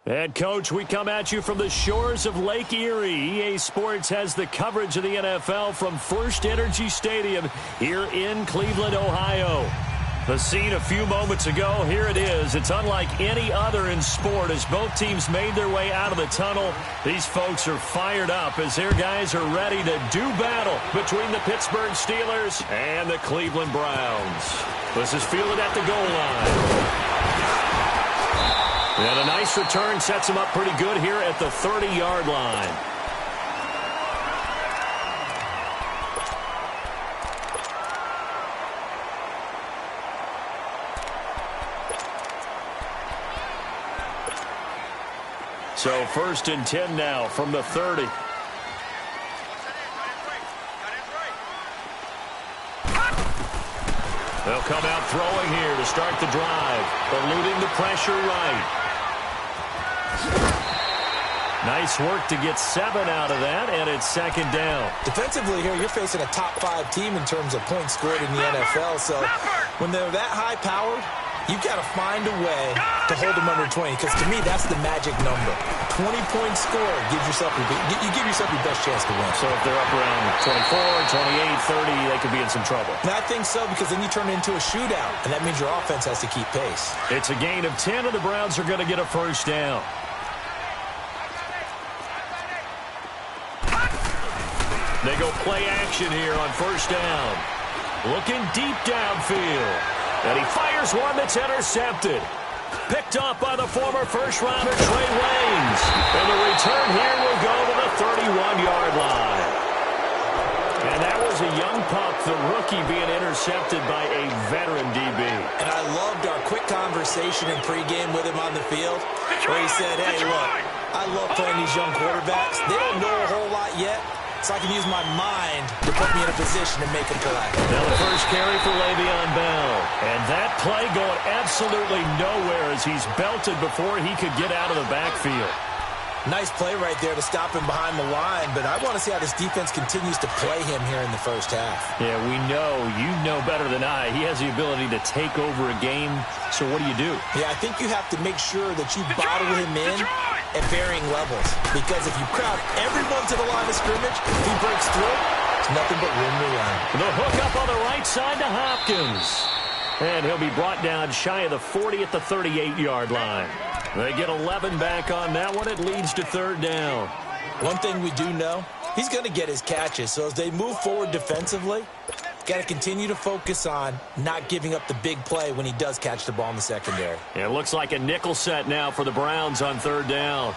And, Coach, we come at you from the shores of Lake Erie. EA Sports has the coverage of the NFL from First Energy Stadium here in Cleveland, Ohio. The scene a few moments ago, here it is. It's unlike any other in sport as both teams made their way out of the tunnel. These folks are fired up as their guys are ready to do battle between the Pittsburgh Steelers and the Cleveland Browns. This is fielded at the goal line. And a nice return sets him up pretty good here at the 30-yard line. So 1st and 10 now from the 30. They'll come out throwing here to start the drive, eluding the pressure right. Nice work to get 7 out of that, and it's 2nd down. Defensively here, you're facing a top-5 team in terms of points scored in the NFL, so when they're that high-powered, you've got to find a way to hold them under 20, because to me, that's the magic number. 20-point score gives yourself you give yourself your best chance to win. So if they're up around 24, 28, 30, they could be in some trouble. And I think so, because then you turn it into a shootout, and that means your offense has to keep pace. It's a gain of 10, and the Browns are going to get a 1st down. They go play action here on 1st down. Looking deep downfield. And he fires one that's intercepted. Picked off by the former first-rounder Trey Waynes. And the return here will go to the 31-yard line. And that was a young pup, the rookie, being intercepted by a veteran DB. And I loved our quick conversation in pregame with him on the field, where he said, hey, look, I love playing these young quarterbacks. They don't know a whole lot yet, so I can use my mind to put me in a position to make a play. Now the first carry for Le'Veon Bell. And that play going absolutely nowhere as he's belted before he could get out of the backfield. Nice play right there to stop him behind the line, but I want to see how this defense continues to play him here in the first half. Yeah, we know. You know better than I. He has the ability to take over a game, so what do? Yeah, I think you have to make sure that you bottle him in at varying levels, because if you crowd everyone to the line of scrimmage, if he breaks through, it's nothing but room to run. The hook up on the right side to Hopkins. And he'll be brought down shy of the 40 at the 38-yard line. They get 11 back on that one. It leads to 3rd down. One thing we do know, he's going to get his catches. So as they move forward defensively, got to continue to focus on not giving up the big play when he does catch the ball in the secondary. It looks like a nickel set now for the Browns on 3rd down.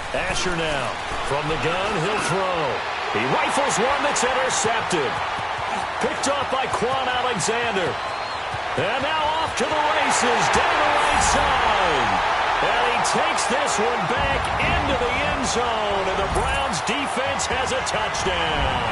Asher now. From the gun, he'll throw. He rifles one that's intercepted. Picked off by Quan Alexander. And now off to the races down the right side. And he takes this one back into the end zone. And the Browns defense has a touchdown.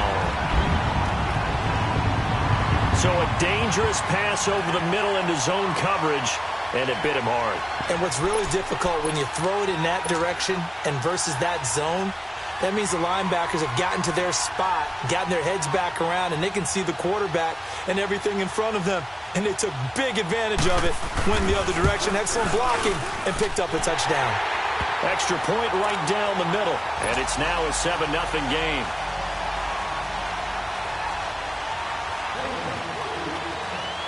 So a dangerous pass over the middle into zone coverage. And it bit him hard. And what's really difficult when you throw it in that direction and versus that zone, that means the linebackers have gotten to their spot, gotten their heads back around, and they can see the quarterback and everything in front of them. And they took big advantage of it, went the other direction, excellent blocking, and picked up a touchdown. Extra point right down the middle. And it's now a 7-0 game.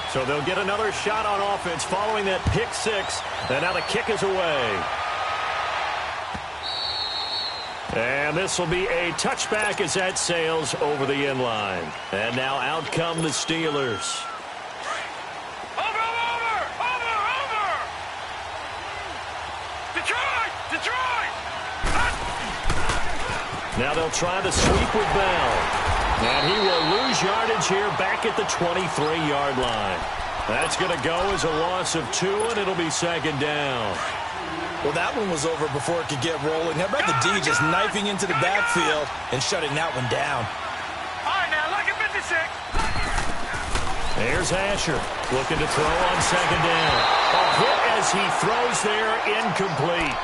So they'll get another shot on offense following that pick 6. And now the kick is away. And this will be a touchback as that sails over the end line. And now out come the Steelers. Over! Detroit! Now they'll try the sweep with Bell. And he will lose yardage here back at the 23-yard line. That's going to go as a loss of 2, and it'll be 2nd down. Well, that one was over before it could get rolling. How about the D just knifing into the backfield and shutting that one down? All right, now, look at 56. There's Asher looking to throw on 2nd down. A hit as he throws there, incomplete.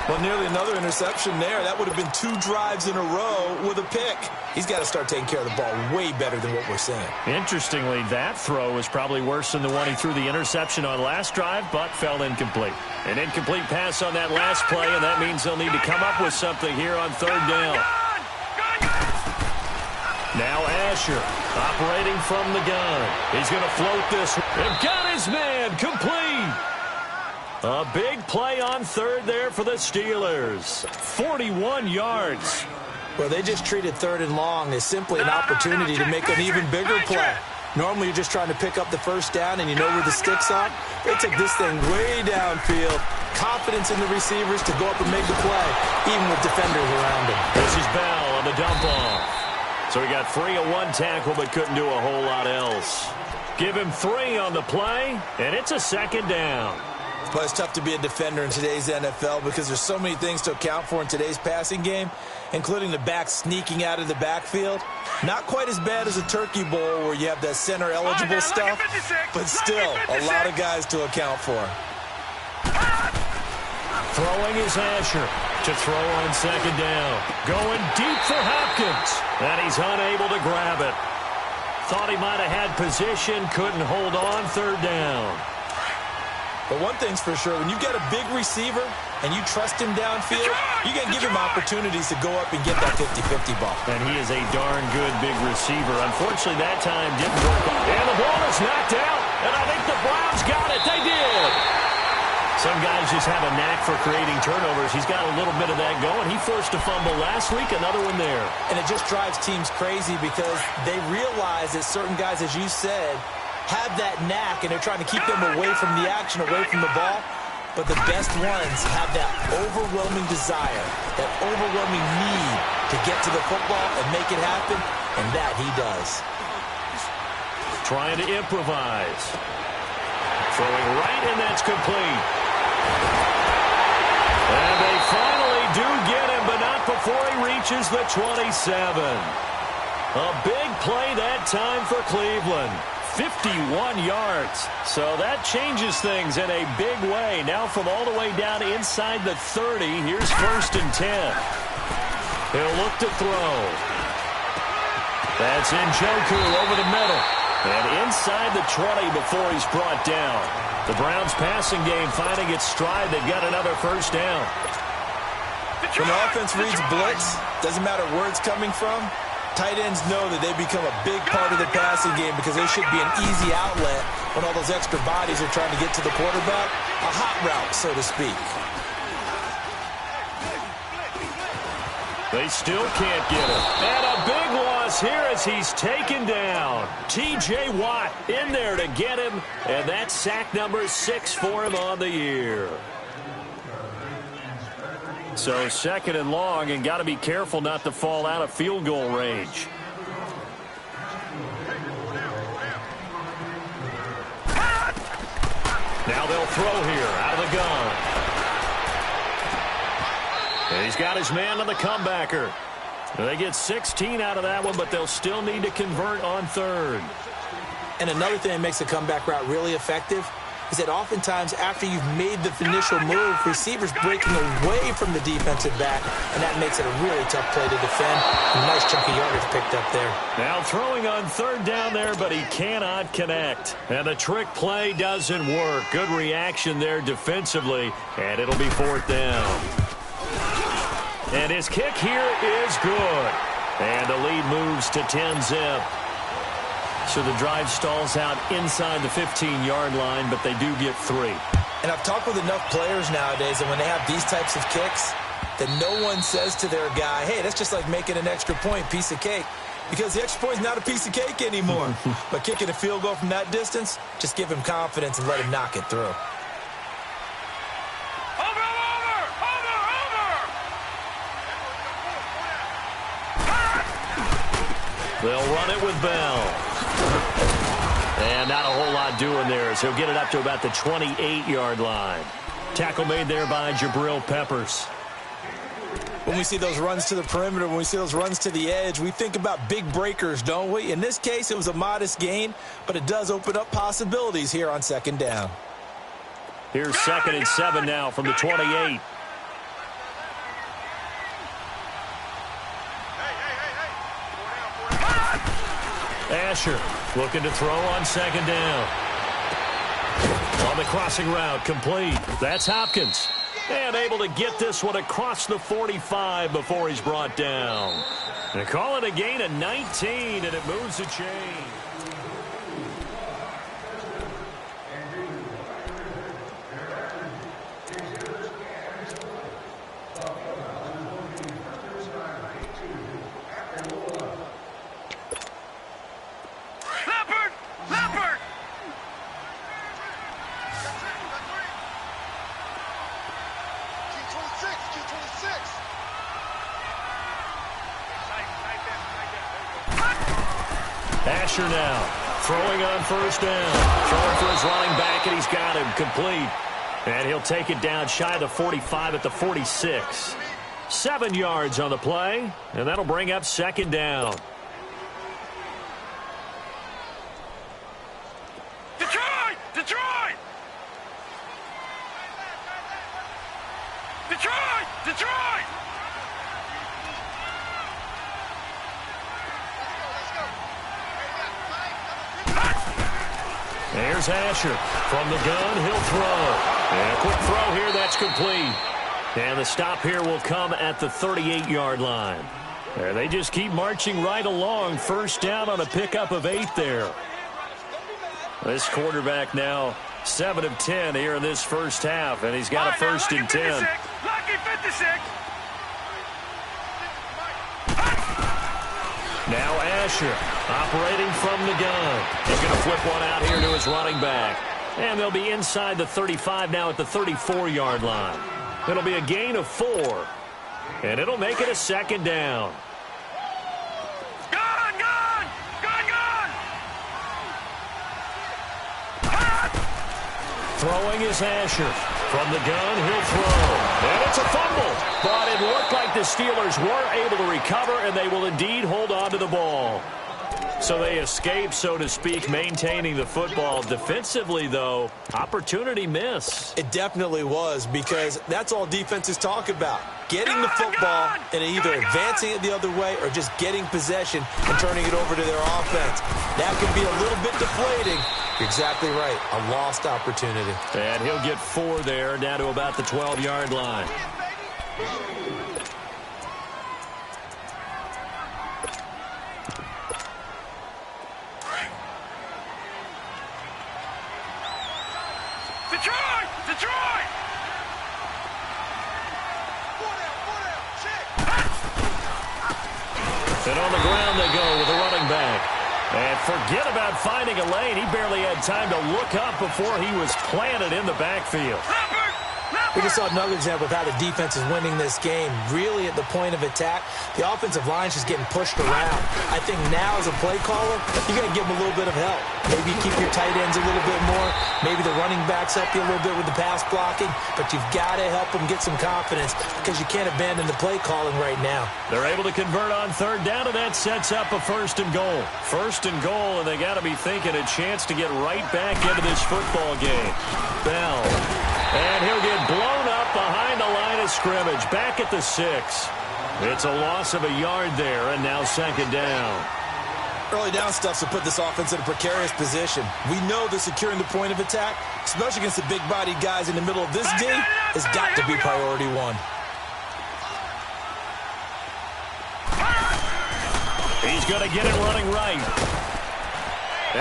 Well, nearly another interception there. That would have been 2 drives in a row with a pick. He's got to start taking care of the ball way better than what we're seeing. Interestingly, that throw was probably worse than the one he threw the interception on last drive, but fell incomplete. An incomplete pass on that last play, and that means they'll need to come up with something here on 3rd down. Now Asher operating from the gun. He's going to float this. And got his man complete. A big play on 3rd there for the Steelers. 41 yards. Well, they just treated 3rd and long as simply an opportunity to make an even bigger play. Normally, you're just trying to pick up the 1st down and you know where the sticks are. They took this thing way downfield. Confidence in the receivers to go up and make the play, even with defenders around him. This is Bell on the dump off. So he got 3 on 1 tackle, but couldn't do a whole lot else. Give him 3 on the play, and it's a 2nd down. But it's tough to be a defender in today's NFL because there's so many things to account for in today's passing game, including the back sneaking out of the backfield. Not quite as bad as a turkey bowl where you have that center-eligible stuff, but still a lot of guys to account for. Throwing is Asher to throw on 2nd down. Going deep for Hopkins, and he's unable to grab it. Thought he might have had position, couldn't hold on 3rd down. But one thing's for sure, when you've got a big receiver and you trust him downfield, you can give him opportunities to go up and get that 50-50 ball. And he is a darn good big receiver. Unfortunately, that time didn't work. And the ball is knocked out, and I think the Browns got it. They did. Some guys just have a knack for creating turnovers. He's got a little bit of that going. He forced a fumble last week, another one there. And it just drives teams crazy because they realize that certain guys, as you said, have that knack, and they're trying to keep them away from the action, away from the ball. But the best ones have that overwhelming desire, that overwhelming need to get to the football and make it happen, and that he does. Trying to improvise. Throwing right, and that's complete. And they finally do get him, but not before he reaches the 27. A big play that time for Cleveland. 51 yards. So that changes things in a big way. Now from all the way down inside the 30, here's 1st and 10. He'll look to throw. That's Njoku over the middle. And inside the 20 before he's brought down. The Browns passing game finding its stride. They've got another 1st down. When the offense reads blitz, doesn't matter where it's coming from, tight ends know that they become a big part of the passing game because they should be an easy outlet when all those extra bodies are trying to get to the quarterback. A hot route, so to speak. They still can't get him. And a big loss here as he's taken down. T.J. Watt in there to get him, and that's sack number 6 for him on the year. So 2nd and long, and got to be careful not to fall out of field goal range. Now they'll throw here out of the gun. And he's got his man on the comebacker. They get 16 out of that one, but they'll still need to convert on 3rd. And another thing that makes a comeback route really effective is that oftentimes after you've made the initial move, receivers breaking away from the defensive back, and that makes it a really tough play to defend. A nice chunk of yardage picked up there. Now throwing on 3rd down there, but he cannot connect. And the trick play doesn't work. Good reaction there defensively, and it'll be 4th down. And his kick here is good. And the lead moves to 10-zip. So the drive stalls out inside the 15-yard line, but they do get 3. And I've talked with enough players nowadays, and when they have these types of kicks, that no one says to their guy, hey, that's just like making an extra point, piece of cake. Because the extra point is not a piece of cake anymore. But kicking a field goal from that distance, just give him confidence and let him knock it through. They'll run it with Bell. And not a whole lot doing there as he'll get it up to about the 28-yard line. Tackle made there by Jabril Peppers. When we see those runs to the perimeter, when we see those runs to the edge, we think about big breakers, don't we? In this case, it was a modest gain, but it does open up possibilities here on 2nd down. Here's 2nd and 7 now from the 28. Asher looking to throw on second down. On the crossing route, complete. That's Hopkins. And able to get this one across the 45 before he's brought down. They call it a gain of 19, and it moves the chain. Asher now throwing on first down. Throwing for his running back, and he's got him complete. And he'll take it down shy of the 45 at the 46. 7 yards on the play, and that'll bring up second down. Detroit! Detroit! Detroit! Detroit! There's Asher. From the gun, he'll throw. And a quick throw here, that's complete. And the stop here will come at the 38-yard line. There, they just keep marching right along. First down on a pickup of 8 there. This quarterback now 7 of 10 here in this first half, and he's got a first and 10. Lucky 56. Now Asher operating from the gun. He's going to flip one out here to his running back. And they'll be inside the 35 now at the 34-yard line. It'll be a gain of 4. And it'll make it a second down. Gone, gone! Gone, gone! Throwing is Asher. From the gun, he'll throw. And it's a fumble. But it looked like the Steelers were able to recover, and they will indeed hold on to the ball. So they escape, so to speak, maintaining the football. Defensively, though, opportunity miss. It definitely was, because that's all defenses talk about. Getting the football and either advancing it the other way or just getting possession and turning it over to their offense. That can be a little bit deflating. You're exactly right. A lost opportunity. And he'll get 4 there, down to about the 12-yard line. Detroit! Detroit! And on the ground they go with a running back. And forget about finding a lane. He barely had time to look up before he was planted in the backfield. We just saw another example of how the defense is winning this game. Really at the point of attack, the offensive line's just getting pushed around. I think now as a play caller, you got to give them a little bit of help. Maybe keep your tight ends a little bit more. Maybe the running backs help you a little bit with the pass blocking. But you've got to help them get some confidence, because you can't abandon the play calling right now. They're able to convert on third down, and that sets up a first and goal. First and goal, and they got to be thinking a chance to get right back into this football game. Bell. And he'll get blown up behind the line of scrimmage, back at the 6. It's a loss of a yard there, and now second down. Early down stuff's to put this offense in a precarious position. We know that securing the point of attack, especially against the big-bodied guys in the middle of this D, has got to be priority 1. He's going to get it running right.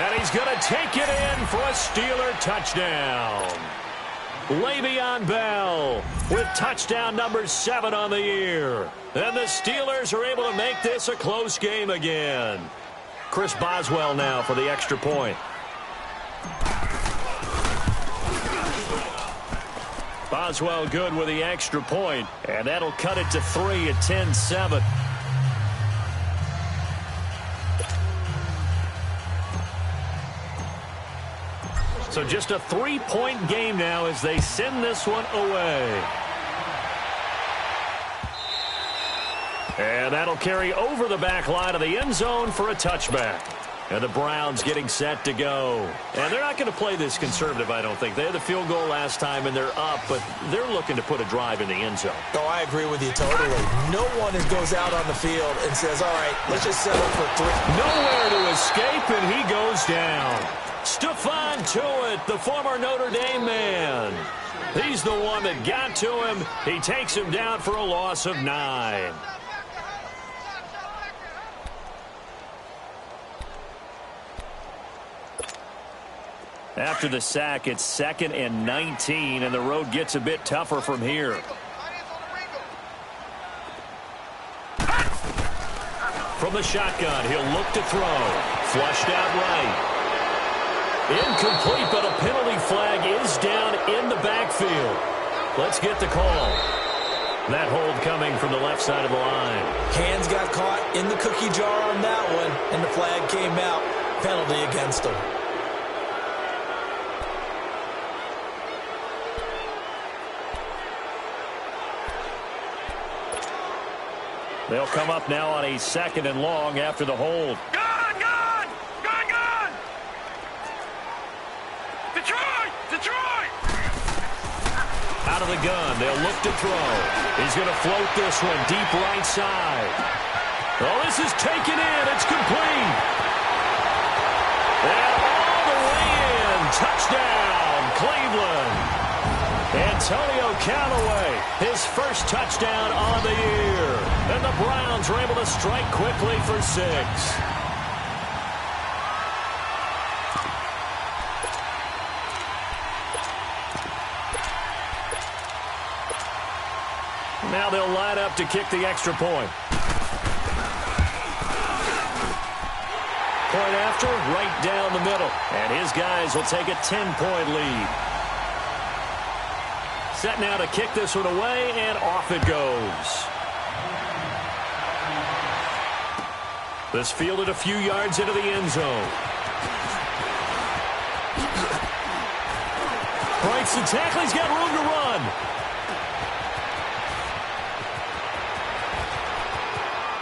And he's going to take it in for a Steeler touchdown. Le'Veon Bell with touchdown number 7 on the year. And the Steelers are able to make this a close game again. Chris Boswell now for the extra point. Boswell good with the extra point, and that'll cut it to 3 at 10-7. So just a 3-point game now as they send this one away. And that'll carry over the back line of the end zone for a touchback. And the Browns getting set to go. And they're not going to play this conservative, I don't think. They had the field goal last time, and they're up, but they're looking to put a drive in the end zone. Oh, I agree with you totally. No one goes out on the field and says, all right, let's just settle for 3. Nowhere to escape, and he goes down. Stephon Tuitt, the former Notre Dame man. He's the one that got to him. He takes him down for a loss of 9. After the sack, it's 2nd and 19, and the road gets a bit tougher from here. From the shotgun, he'll look to throw. Flushed out right. Incomplete, but a penalty flag is down in the backfield. Let's get the call. That hold coming from the left side of the line. Hands got caught in the cookie jar on that one, and the flag came out. Penalty against him. They'll come up now on a 2nd and long after the hold. Gone, gone! Gone, gone! Detroit! Detroit! Out of the gun, they'll look to throw. He's going to float this one deep right side. Oh, this is taken in. It's complete. And all the way in. Touchdown, Cleveland. Antonio Callaway, his first touchdown on the year. And the Browns are able to strike quickly for 6. Now they'll line up to kick the extra point. Point after, right down the middle. And his guys will take a 10-point lead. Set now to kick this one away, and off it goes. This fielded a few yards into the end zone. Breaks the tackle. He's got room to run.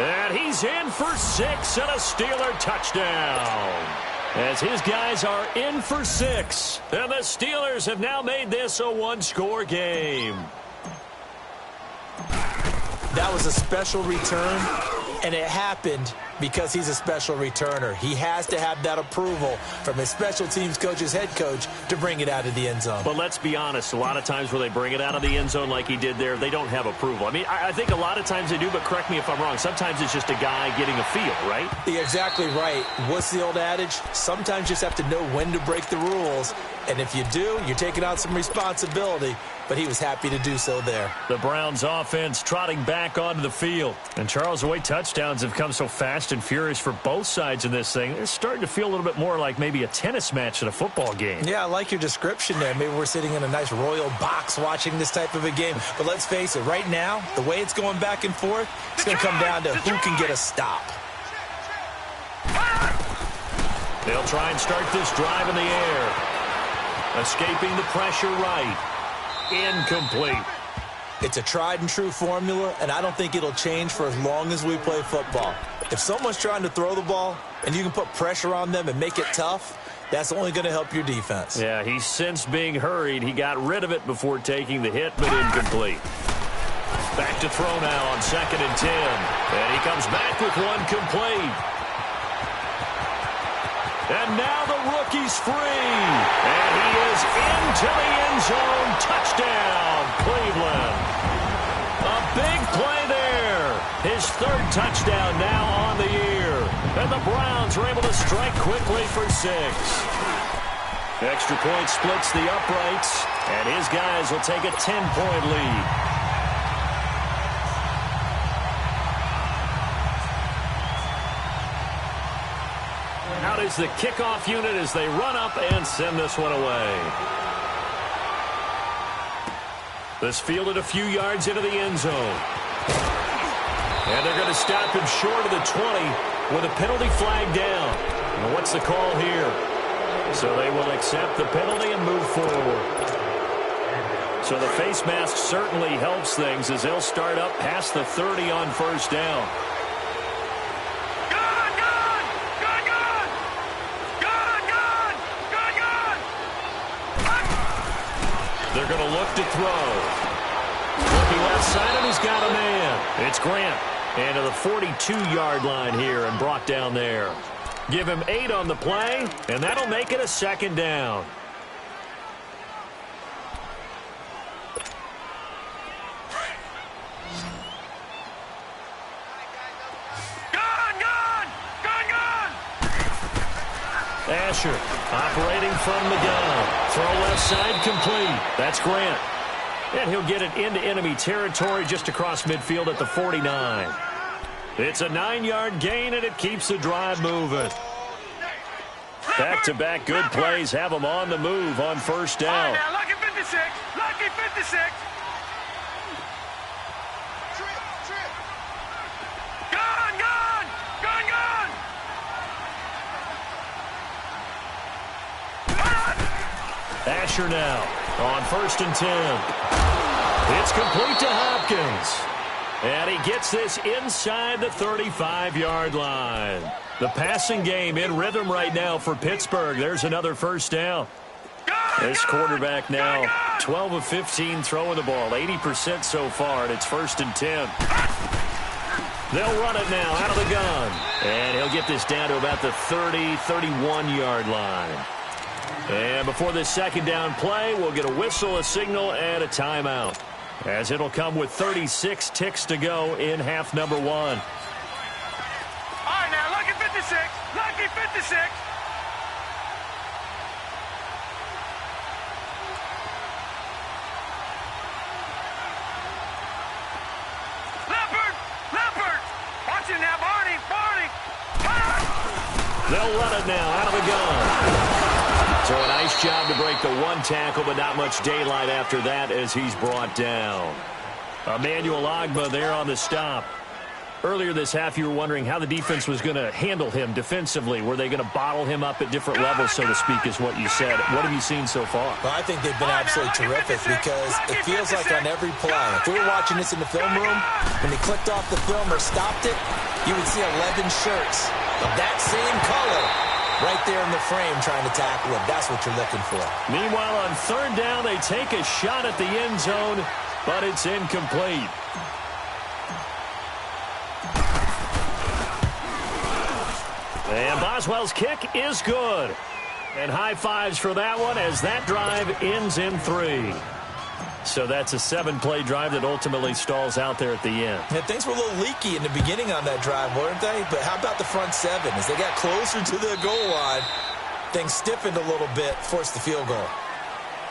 And he's in for 6 and a Steeler touchdown. As his guys are in for 6. And the Steelers have now made this a 1-score game. That was a special return, and it happened because he's a special returner. He has to have that approval from his special teams coach, his head coach, to bring it out of the end zone. But let's be honest, a lot of times where they bring it out of the end zone like he did there, they don't have approval. I mean, I think a lot of times they do, but correct me if I'm wrong. Sometimes it's just a guy getting a feel, right? You're exactly right. What's the old adage? Sometimes you just have to know when to break the rules. And if you do, you're taking on some responsibility. But he was happy to do so there. The Browns offense trotting back onto the field. And Charles, the way touchdowns have come so fast and furious for both sides in this thing, it's starting to feel a little bit more like maybe a tennis match than a football game. Yeah, I like your description there. Maybe we're sitting in a nice royal box watching this type of a game. But let's face it, right now, the way it's going back and forth, it's going to come down to who can get a stop. They'll try and start this drive in the air. Escaping the pressure right. Incomplete. It's a tried and true formula, and I don't think it'll change for as long as we play football. If someone's trying to throw the ball and you can put pressure on them and make it tough, that's only going to help your defense. Yeah, he's since being hurried. He got rid of it before taking the hit, but incomplete. Back to throw now on 2nd and 10. And he comes back with one complete. And now the rookie's free. And he is into the end zone. Touchdown, Cleveland. A big play there. His 3rd touchdown now on the year. And the Browns are able to strike quickly for 6. Extra point splits the uprights. And his guys will take a 10-point lead. Out is the kickoff unit as they run up and send this one away. This fielded a few yards into the end zone. And they're going to stop him short of the 20 with a penalty flag down. And what's the call here? So they will accept the penalty and move forward. So the face mask certainly helps things as they'll start up past the 30 on 1st down. They're going to look to throw. Looking left side, and he's got a man. It's Grant. And to the 42-yard line here and brought down there. Give him 8 on the play, and that'll make it a second down. Asher operating from the gun. Throw left side complete. That's Grant. And he'll get it into enemy territory just across midfield at the 49. It's a 9-yard gain, and it keeps the drive moving. Back-to-back good plays have them on the move on first down. Now, lucky 56. Lucky 56. Gun, gun. Gun, gun. Asher now on 1st and 10. It's complete to Hopkins. And he gets this inside the 35-yard line. The passing game in rhythm right now for Pittsburgh. There's another first down. This quarterback now 12 of 15 throwing the ball, 80% so far, and it's 1st and 10. They'll run it now out of the gun. And he'll get this down to about the 30, 31-yard line. And before this second down play, we'll get a whistle, a signal, and a timeout, as it'll come with 36 ticks to go in half number 1. All right, now, lucky 56. Lucky 56. Leopard. Leopard. Watch it now, Barney. Barney. They'll run it now out of the gun. So a nice job to break the one tackle, but not much daylight after that as he's brought down. Emmanuel Ogbah there on the stop. Earlier this half, you were wondering how the defense was going to handle him defensively. Were they going to bottle him up at different levels, so to speak, is what you said. What have you seen so far? Well, I think they've been absolutely terrific because it feels like on every play, if we were watching this in the film room, when they clicked off the film or stopped it, you would see 11 shirts of that same color right there in the frame trying to tackle him. That's what you're looking for. Meanwhile, on 3rd down, they take a shot at the end zone, but it's incomplete. And Boswell's kick is good. And high fives for that one as that drive ends in 3. So that's a 7-play drive that ultimately stalls out there at the end. Yeah, things were a little leaky in the beginning on that drive, weren't they? But how about the front 7? As they got closer to the goal line, things stiffened a little bit, forced the field goal.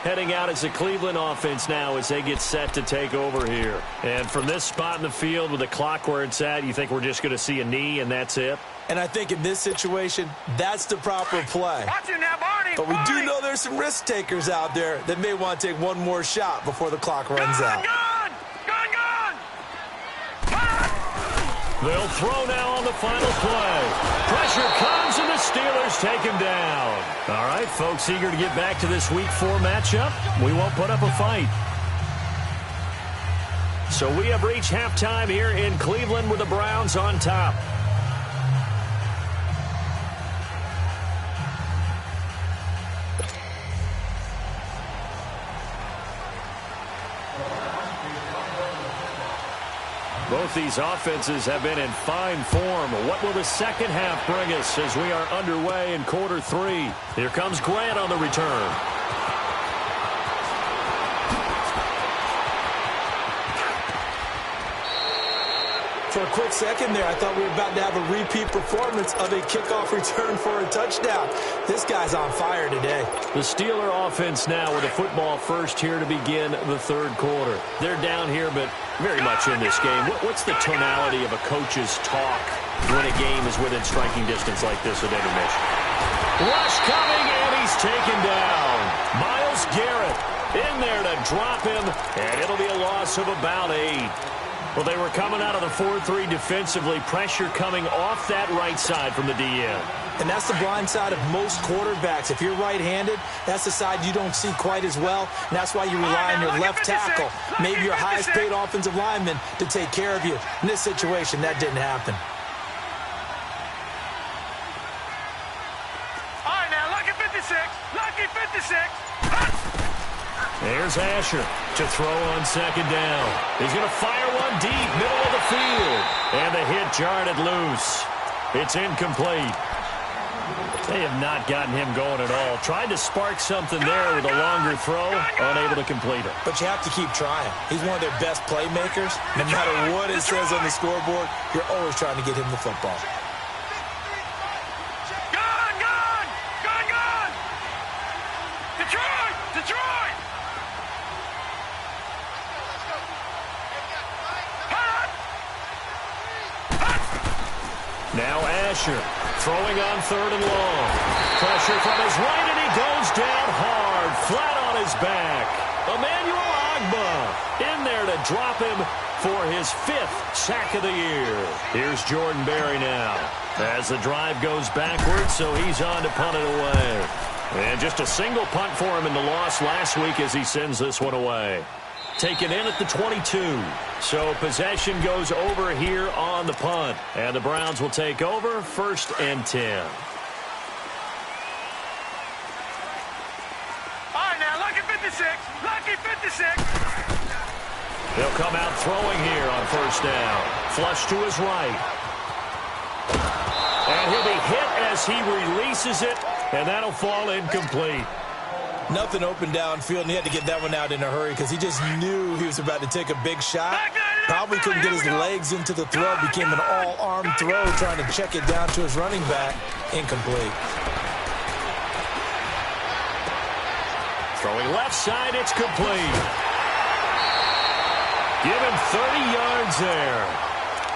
Heading out as the Cleveland offense now as they get set to take over here. And from this spot in the field with the clock where it's at, you think we're just going to see a knee and that's it? And I think in this situation, that's the proper play. Watch it now, Barney. But we do know there's some risk takers out there that may want to take one more shot before the clock runs out. Gun, gun, gun. They'll throw now on the final play. Pressure comes and the Steelers take him down. All right, folks, eager to get back to this Week 4 matchup. We won't put up a fight. So we have reached halftime here in Cleveland with the Browns on top. Both these offenses have been in fine form. What will the second half bring us as we are underway in quarter 3? Here comes Grant on the return. For a quick second there, I thought we were about to have a repeat performance of a kickoff return for a touchdown. This guy's on fire today. The Steeler offense now with a football first here to begin the 3rd quarter. They're down here, but very much in this game. What's the tonality of a coach's talk when a game is within striking distance like this at intermission? Rush coming, and he's taken down. Myles Garrett in there to drop him, and it'll be a loss of about 8. Well, they were coming out of the 4-3 defensively. Pressure coming off that right side from the DN. And that's the blind side of most quarterbacks. If you're right-handed, that's the side you don't see quite as well. And that's why you rely on your left tackle, maybe your highest-paid offensive lineman, to take care of you. In this situation, that didn't happen. All right, now, lucky 56. Lucky 56. Here's Asher to throw on second down. He's going to fire one deep, middle of the field. And the hit jarred it loose. It's incomplete. They have not gotten him going at all. Tried to spark something there with a longer throw, unable to complete it. But you have to keep trying. He's one of their best playmakers. No matter what it says on the scoreboard, you're always trying to get him the football. Gone! Detroit! Now Asher throwing on third and long. Pressure from his right, and he goes down hard, flat on his back. Emmanuel Agba in there to drop him for his 5th sack of the year. Here's Jordan Berry now as the drive goes backwards, so he's on to punt it away. And just a single punt for him in the loss last week as he sends this one away. Taken in at the 22. So possession goes over here on the punt. And the Browns will take over 1st and 10. All right, now, lucky 56. They'll come out throwing here on 1st down. Flush to his right. And he'll be hit as he releases it. And that'll fall incomplete. Nothing open downfield, and he had to get that one out in a hurry because he just knew he was about to take a big shot. Probably couldn't get his legs into the throw. Became an all-arm throw, trying to check it down to his running back. Incomplete. Throwing left side, it's complete. Give him 30 yards there.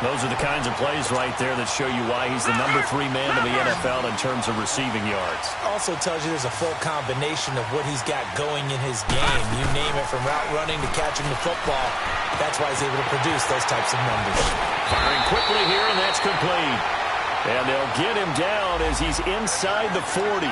Those are the kinds of plays right there that show you why he's the number 3 man in the NFL in terms of receiving yards. Also tells you there's a full combination of what he's got going in his game. You name it, from route running to catching the football. That's why he's able to produce those types of numbers. Firing quickly here, and that's complete. And they'll get him down as he's inside the 40.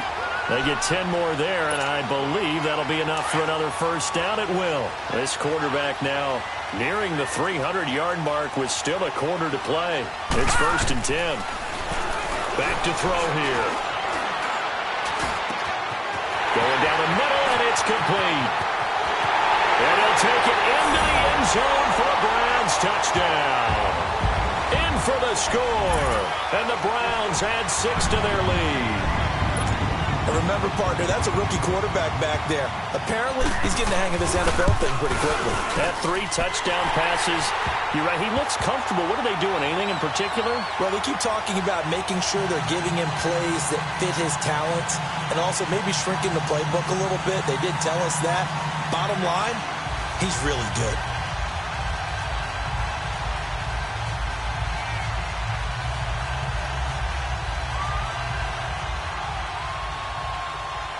They get 10 more there, and I believe that'll be enough for another 1st down. It will. This quarterback now nearing the 300-yard mark with still a quarter to play. It's 1st and 10. Back to throw here. Going down the middle, and it's complete. And he'll take it into the end zone for a Browns touchdown. In for the score. And the Browns add 6 to their lead. And remember, partner, that's a rookie quarterback back there. Apparently, he's getting the hang of this NFL thing pretty quickly. That 3 touchdown passes. You're right, he looks comfortable. What are they doing? Anything in particular? Well, they keep talking about making sure they're giving him plays that fit his talents and also maybe shrinking the playbook a little bit. They did tell us that. Bottom line, he's really good.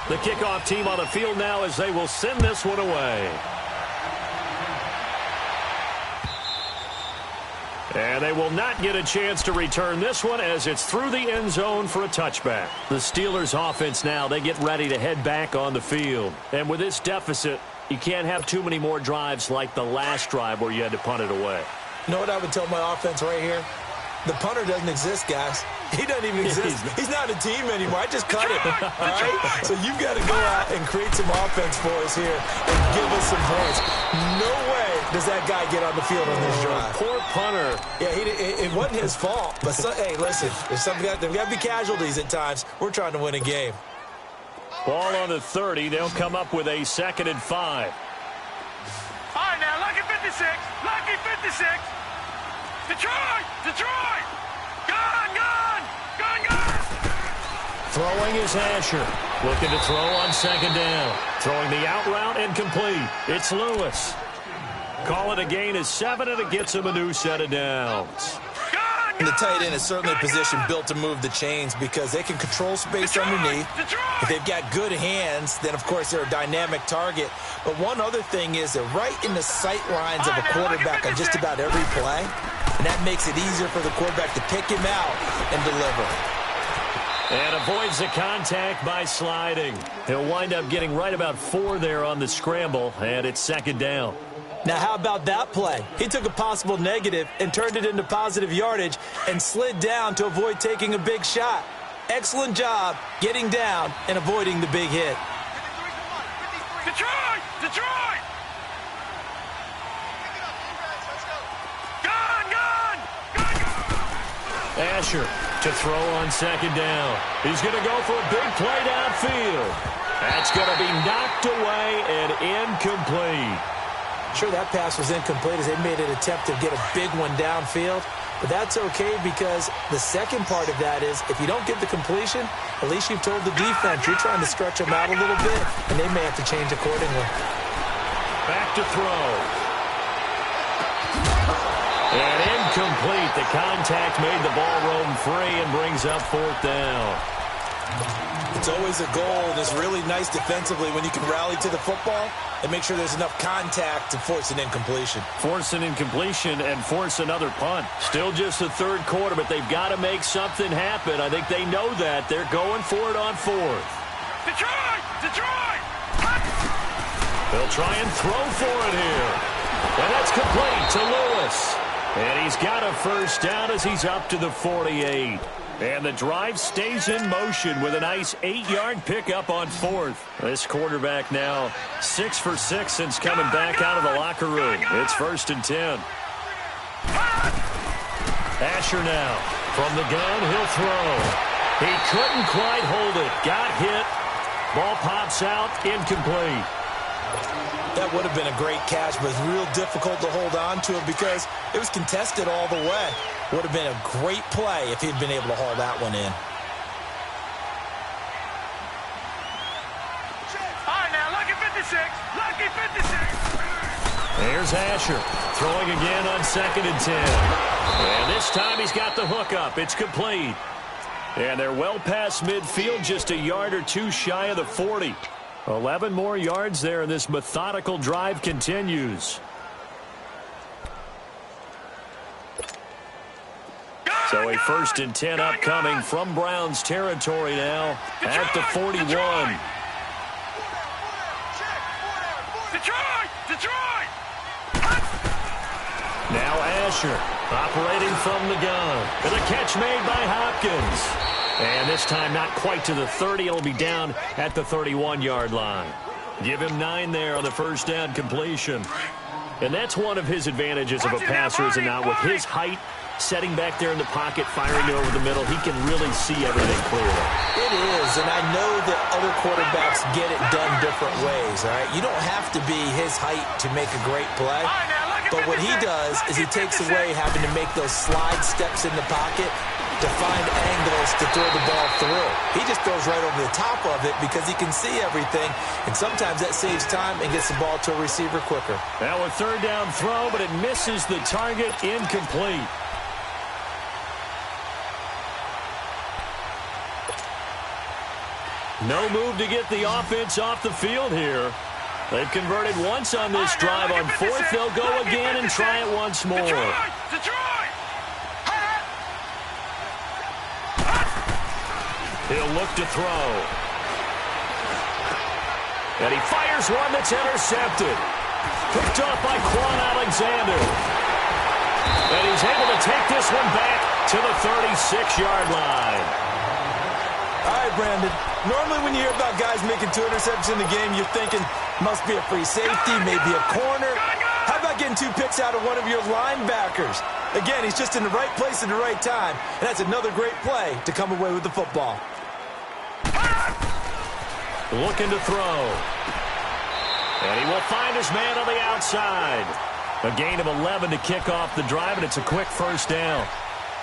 The kickoff team on the field now as they will send this one away. And they will not get a chance to return this one as it's through the end zone for a touchback. The Steelers offense now, they get ready to head back on the field. And with this deficit, you can't have too many more drives like the last drive where you had to punt it away. You know what I would tell my offense right here? The punter doesn't exist, guys. He doesn't even exist. He's not a team anymore. I just cut him. All right? So you've got to go out and create some offense for us here and give us some points. No way does that guy get on the field on this drive. Poor punter. Yeah, it wasn't his fault. But, hey, listen, there's got to be casualties at times. We're trying to win a game. Ball on the 30. They'll come up with a 2nd and 5. All right, now, lucky 56. Detroit! Gone! Throwing is Asher. Looking to throw on 2nd down. Throwing the out route incomplete. It's Lewis. Call it a gain of 7, and it gets him a new set of downs. And the tight end is certainly a position built to move the chains because they can control space underneath. If they've got good hands, then, of course, they're a dynamic target. But one other thing is they're right in the sight lines of a quarterback on just about every play. And that makes it easier for the quarterback to pick him out and deliver. And avoids the contact by sliding. He'll wind up getting right about 4 there on the scramble, and it's 2nd down. Now, how about that play? He took a possible negative and turned it into positive yardage and slid down to avoid taking a big shot. Excellent job getting down and avoiding the big hit. Detroit! Asher to throw on second down. He's going to go for a big play downfield. That's going to be knocked away and incomplete. Sure, that pass was incomplete as they made an attempt to get a big one downfield. But that's okay because the second part of that is if you don't get the completion, at least you've told the defense you're trying to stretch them out a little bit, and they may have to change accordingly. Back to throw. And incomplete. The contact made the ball roam free and brings up fourth down. It's always a goal, and it's really nice defensively when you can rally to the football and make sure there's enough contact to force an incompletion. Force an incompletion and force another punt. Still just the third quarter, but they've got to make something happen. I think they know that. They're going for it on fourth. Detroit! Detroit! They'll try and throw for it here. And that's complete to Lewis. And he's got a first down as he's up to the 48. And the drive stays in motion with a nice 8-yard pickup on fourth. This quarterback now 6 for 6 since coming back out of the locker room. It's 1st and 10. Asher now from the gun. He'll throw. He couldn't quite hold it. Got hit. Ball pops out. Incomplete. That would have been a great catch, but it's real difficult to hold on to it because it was contested all the way. Would have been a great play if he'd been able to haul that one in. All right, now, lucky 56. Lucky 56. There's Asher throwing again on 2nd and 10. And this time he's got the hook up. It's complete. And they're well past midfield, just a yard or two shy of the 40. 11 more yards there, and this methodical drive continues. So a 1st and 10 upcoming from Browns territory now at the 41. Detroit! Detroit! Now Asher operating from the gun. And a catch made by Hopkins. And this time not quite to the 30. It'll be down at the 31-yard line. Give him 9 there on the first down completion. And that's one of his advantages of a passer, is it not? With his height, setting back there in the pocket, firing over the middle, he can really see everything clearly. It is, and I know that other quarterbacks get it done different ways, all right? You don't have to be his height to make a great play. But what he does is he takes away having to make those slide steps in the pocket to find angles to throw the ball through. He just throws right over the top of it because he can see everything, and sometimes that saves time and gets the ball to a receiver quicker. Now a third down throw, but it misses the target. Incomplete. No move to get the offense off the field here. They've converted once on this drive. On fourth, they'll go again and try it once more. Detroit! He'll look to throw. And he fires one that's intercepted. Picked off by Quan Alexander. And he's able to take this one back to the 36-yard line. All right, Brandon. Normally when you hear about guys making 2 interceptions in the game, you're thinking must be a free safety, maybe a corner. How about getting 2 picks out of one of your linebackers? Again, he's just in the right place at the right time, and that's another great play to come away with the football. Looking to throw. And he will find his man on the outside. A gain of 11 to kick off the drive, and it's a quick first down.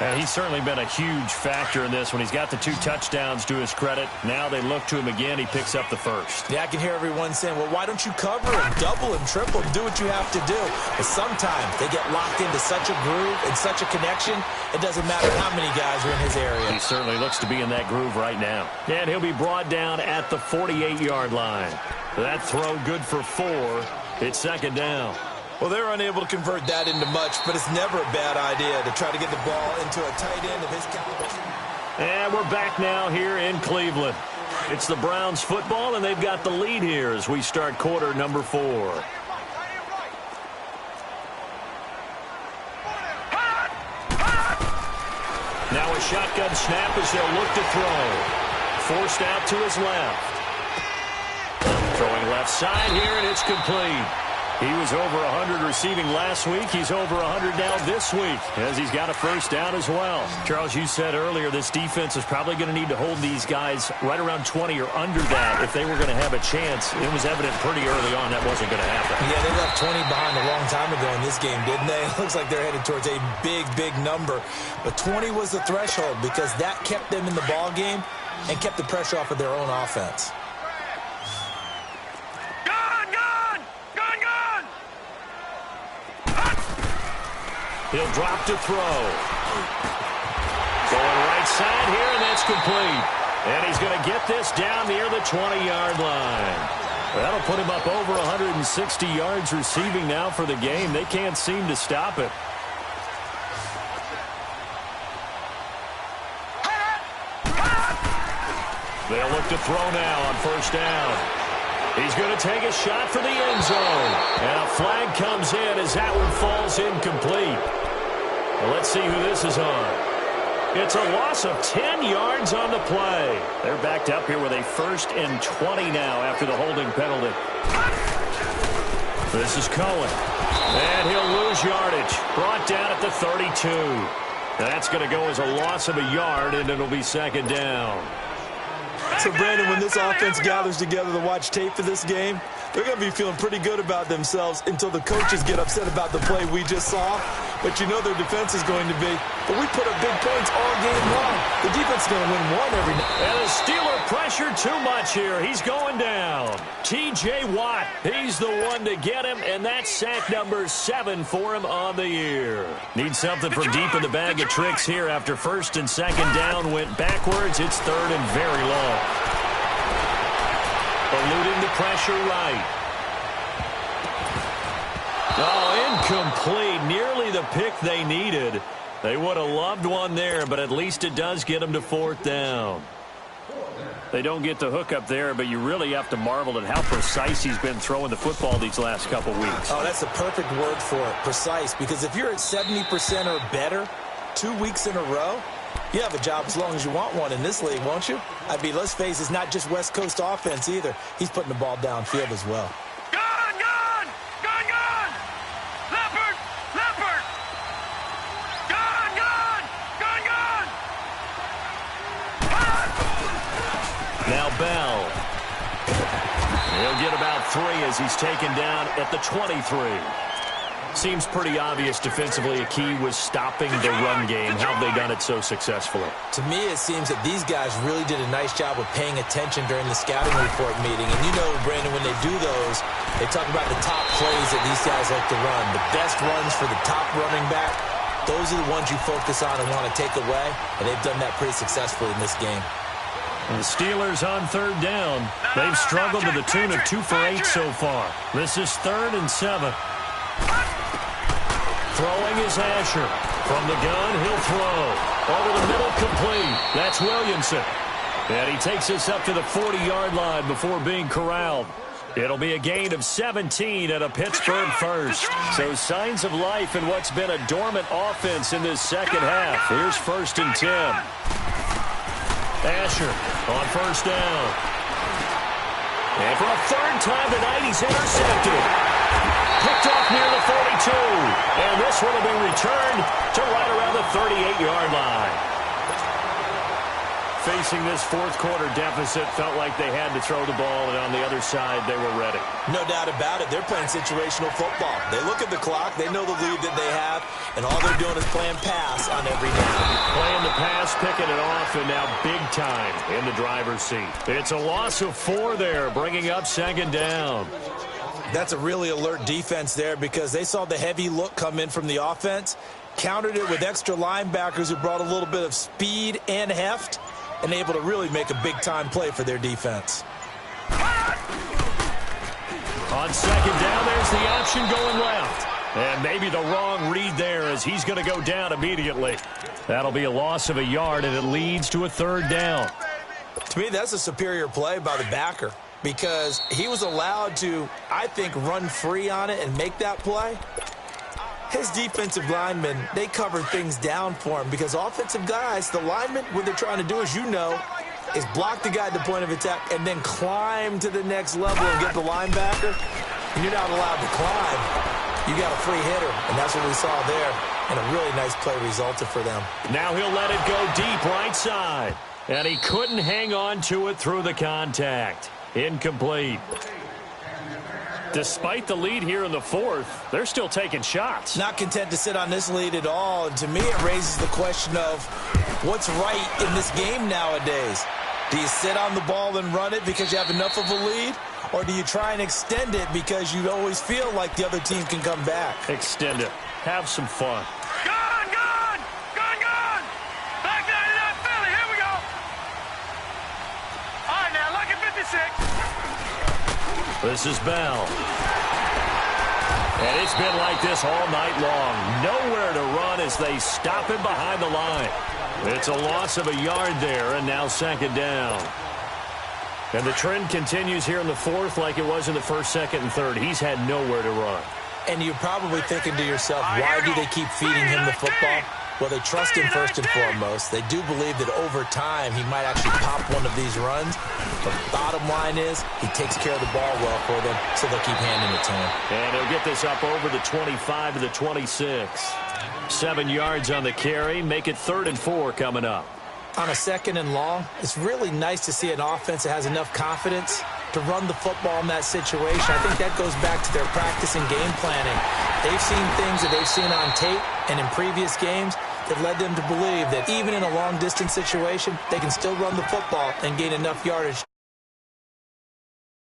And he's certainly been a huge factor in this when he's got the 2 touchdowns to his credit. Now they look to him again. He picks up the first. Yeah, I can hear everyone saying, well, why don't you cover him, double him, triple him, do what you have to do. But sometimes they get locked into such a groove and such a connection, it doesn't matter how many guys are in his area. He certainly looks to be in that groove right now. And he'll be brought down at the 48-yard line. That throw good for 4. It's second down. Well, they're unable to convert that into much, but it's never a bad idea to try to get the ball into a tight end of his caliber. And we're back now here in Cleveland. It's the Browns football, and they've got the lead here as we start quarter number 4. Now a shotgun snap as they'll look to throw. Forced out to his left. Throwing left side here, and it's complete. He was over 100 receiving last week. He's over 100 now this week, as he's got a first down as well. Charles, you said earlier this defense is probably going to need to hold these guys right around 20 or under that if they were going to have a chance. It was evident pretty early on that wasn't going to happen. Yeah, they left 20 behind a long time ago in this game, didn't they? It looks like they're headed towards a big, big number. But 20 was the threshold because that kept them in the ball game and kept the pressure off of their own offense. He'll drop to throw. Going right side here, and that's complete. And he's going to get this down near the 20-yard line. That'll put him up over 160 yards receiving now for the game. They can't seem to stop it. They'll look to throw now on first down. He's going to take a shot for the end zone. And a flag comes in as that one falls incomplete. Well, let's see who this is on. It's a loss of 10 yards on the play. They're backed up here with a 1st and 20 now after the holding penalty. This is Cohen. And he'll lose yardage. Brought down at the 32. That's going to go as a loss of a yard, and it'll be 2nd down. So, Brandon, when this offense gathers together to watch tape for this game, they're going to be feeling pretty good about themselves until the coaches get upset about the play we just saw. But you know their defense is going to be, but we put up big points all game long. The defense is going to win one every night. And the Steeler pressure too much here. He's going down. T.J. Watt, he's the one to get him, and that's sack number 7 for him on the year. Needs something from deep in the bag of tricks here after 1st and 2nd down went backwards. It's 3rd and very long. Eluding the pressure right. Oh, incomplete. Nearly the pick they needed. They would have loved one there, but at least it does get them to 4th down. They don't get the hook up there, but you really have to marvel at how precise he's been throwing the football these last couple weeks. Oh, that's the perfect word for it, precise, because if you're at 70% or better 2 weeks in a row, you have a job as long as you want one in this league, won't you? I mean, let's face it, it's not just West Coast offense either. He's putting the ball downfield as well. Now Bell. He'll get about 3 as he's taken down at the 23. Seems pretty obvious defensively a key was stopping the run game. How have they done it so successfully? To me, it seems that these guys really did a nice job of paying attention during the scouting report meeting. And you know, Brandon, when they do those, they talk about the top plays that these guys like to run. The best runs for the top running back, those are the ones you focus on and want to take away. And they've done that pretty successfully in this game. The Steelers on 3rd down. They've struggled to the tune of 2 for 8 so far. This is 3rd and 7. Throwing is Asher. From the gun, he'll throw. Over the middle, complete. That's Williamson. And he takes us up to the 40-yard line before being corralled. It'll be a gain of 17 at a Pittsburgh 1st. So signs of life in what's been a dormant offense in this second half. Here's 1st and 10. Asher on 1st down. And for a 3rd time tonight, he's intercepted. Picked off near the 42. And this one will be returned to right around the 38-yard line. Facing this 4th quarter deficit, felt like they had to throw the ball, and on the other side, they were ready. No doubt about it. They're playing situational football. They look at the clock. They know the lead that they have, and all they're doing is playing pass on every down. Playing the pass, picking it off, and now big time in the driver's seat. It's a loss of 4 there, bringing up 2nd down. That's a really alert defense there because they saw the heavy look come in from the offense, countered it with extra linebackers who brought a little bit of speed and heft, and able to really make a big-time play for their defense. On 2nd down, there's the option going left. And maybe the wrong read there as he's going to go down immediately. That'll be a loss of a yard, and it leads to a 3rd down. To me, that's a superior play by the backer because he was allowed to, I think, run free on it and make that play. His defensive linemen, they cover things down for him because offensive guys, the linemen, what they're trying to do, as you know, is block the guy at the point of attack and then climb to the next level and get the linebacker. and you're not allowed to climb, you got a free hitter, and that's what we saw there, and a really nice play resulted for them. Now he'll let it go deep right side, and he couldn't hang on to it through the contact. Incomplete. Despite the lead here in the fourth, they're still taking shots. Not content to sit on this lead at all, and to me it raises the question of what's right in this game nowadays. Do you sit on the ball and run it because you have enough of a lead? Or do you try and extend it because you always feel like the other team can come back? Extend it. Have some fun. Gone! Back 99 Philly, here we go! All right, now, lucky 56. This is Bell. And it's been like this all night long. Nowhere to run as they stop him behind the line. It's a loss of a yard there, and now second down. And the trend continues here in the fourth like it was in the first, second, and third. He's had nowhere to run. And you're probably thinking to yourself, why do they keep feeding him the football? Well, they trust him first and foremost. They do believe that over time he might actually pop one of these runs. But the bottom line is he takes care of the ball well for them, so they'll keep handing it to him. And he'll get this up over the 25 to the 26. 7 yards on the carry. Make it 3rd and 4 coming up. On a 2nd and long, it's really nice to see an offense that has enough confidence to run the football in that situation. I think that goes back to their practice and game planning. They've seen things that they've seen on tape and in previous games that led them to believe that even in a long-distance situation, they can still run the football and gain enough yardage